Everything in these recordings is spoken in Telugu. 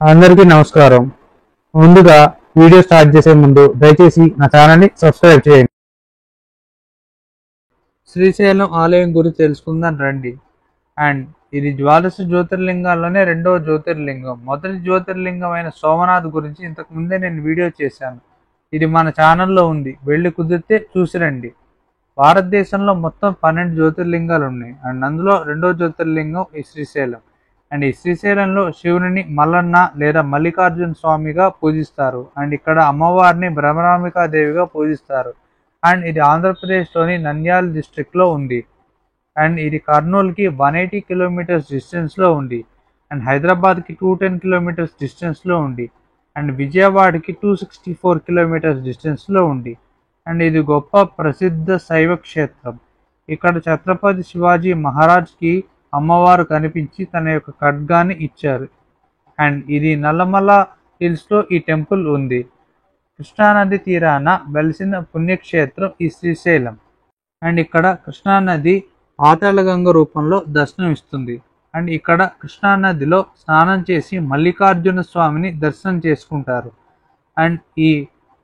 అందరికీ నమస్కారం. ముందుగా వీడియో స్టార్ట్ చేసే ముందు దయచేసి నా ఛానల్ని సబ్స్క్రైబ్ చేయండి. శ్రీశైలం ఆలయం గురించి తెలుసుకుందాం రండి. అండ్ ఇది ద్వాదశ జ్యోతిర్లింగాల్లోనే రెండవ జ్యోతిర్లింగం. మొదటి జ్యోతిర్లింగం అయిన సోమనాథ్ గురించి ఇంతకు ముందే నేను వీడియో చేశాను. ఇది మన ఛానల్లో ఉంది, వెళ్ళి కుదిరితే చూసి రండి. భారతదేశంలో మొత్తం 12 జ్యోతిర్లింగాలు ఉన్నాయి. అండ్ అందులో రెండవ జ్యోతిర్లింగం ఈ శ్రీశైలం. అండ్ ఈ శ్రీశైలంలో శివుని మల్లన్న లేదా మల్లికార్జున స్వామిగా పూజిస్తారు. అండ్ ఇక్కడ అమ్మవారిని భ్రమరాంబికాదేవిగా పూజిస్తారు. అండ్ ఇది ఆంధ్రప్రదేశ్లోని నంద్యాల డిస్ట్రిక్ట్లో ఉంది. అండ్ ఇది కర్నూలుకి 180 కిలోమీటర్స్ డిస్టెన్స్లో ఉంది. అండ్ హైదరాబాద్కి 210 కిలోమీటర్స్ డిస్టెన్స్లో ఉంది. అండ్ విజయవాడకి 264 కిలోమీటర్స్ డిస్టెన్స్లో ఉంది. అండ్ ఇది గొప్ప ప్రసిద్ధ శైవ క్షేత్రం. ఇక్కడ ఛత్రపతి శివాజీ మహారాజ్కి అమ్మవారు కనిపించి తన యొక్క ఖడ్గాన్ని ఇచ్చారు. అండ్ ఇది నల్లమల హిల్స్లో ఈ టెంపుల్ ఉంది. కృష్ణానది తీరాన వెలిసిన పుణ్యక్షేత్రం ఈ శ్రీశైలం. అండ్ ఇక్కడ కృష్ణానది పాతాళగంగ రూపంలో దర్శనం ఇస్తుంది. అండ్ ఇక్కడ కృష్ణానదిలో స్నానం చేసి మల్లికార్జున స్వామిని దర్శనం చేసుకుంటారు. అండ్ ఈ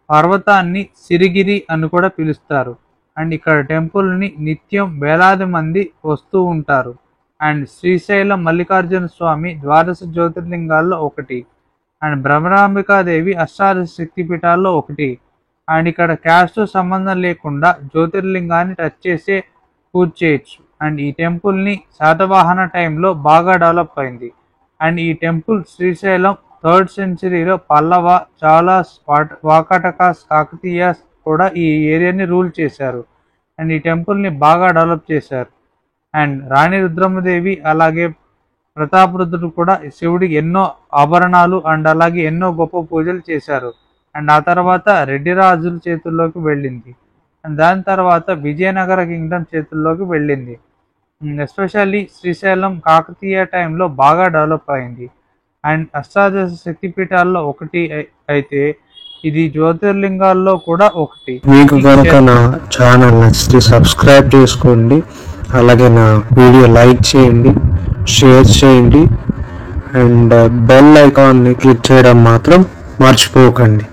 పర్వతాన్ని సిరిగిరి అని కూడా పిలుస్తారు. అండ్ ఇక్కడ టెంపుల్ని నిత్యం వేలాది మంది వస్తూ ఉంటారు. అండ్ శ్రీశైలం మల్లికార్జున స్వామి ద్వాదశ జ్యోతిర్లింగాల్లో ఒకటి. అండ్ భ్రమరాంబికాదేవి అష్టాదశ శక్తిపీఠాల్లో ఒకటి. అండ్ ఇక్కడ క్యాస్ట్ సంబంధం లేకుండా జ్యోతిర్లింగాన్ని టచ్ చేసే పూజ చేయొచ్చు. అండ్ ఈ టెంపుల్ని శాతవాహన టైంలో బాగా డెవలప్ అయింది. అండ్ ఈ టెంపుల్ శ్రీశైలం 3rd సెంచరీలో పల్లవ, చాలాస్, వాకాటకాస్, కాకతీయాస్ కూడా ఈ ఏరియాని రూల్ చేశారు. అండ్ ఈ టెంపుల్ని బాగా డెవలప్ చేశారు. అండ్ రాణి రుద్రమ్మదేవి అలాగే ప్రతాపరుద్రుడు కూడా శివుడికి ఎన్నో ఆభరణాలు అండ్ అలాగే ఎన్నో గొప్ప పూజలు చేశారు. అండ్ ఆ తర్వాత రెడ్డి రాజుల చేతుల్లోకి వెళ్ళింది. అండ్ దాని తర్వాత విజయనగర కింగ్డమ్ చేతుల్లోకి వెళ్ళింది. ఎస్పెషల్లీ శ్రీశైలం కాకతీయ టైంలో బాగా డెవలప్ అయింది. అండ్ అష్టాదశ శక్తిపీఠాల్లో ఒకటి అయితే ఇది జ్యోతిర్లింగాల్లో కూడా ఒకటి. మీకు కనుక నా ఛానల్ నచ్చితే సబ్స్క్రైబ్ చేసుకోండి, అలాగే నా వీడియో లైక్ చేయండి, షేర్ చేయండి, అండ్ బెల్ ఐకాన్ని క్లిక్ చేయడం మాత్రం మర్చిపోకండి.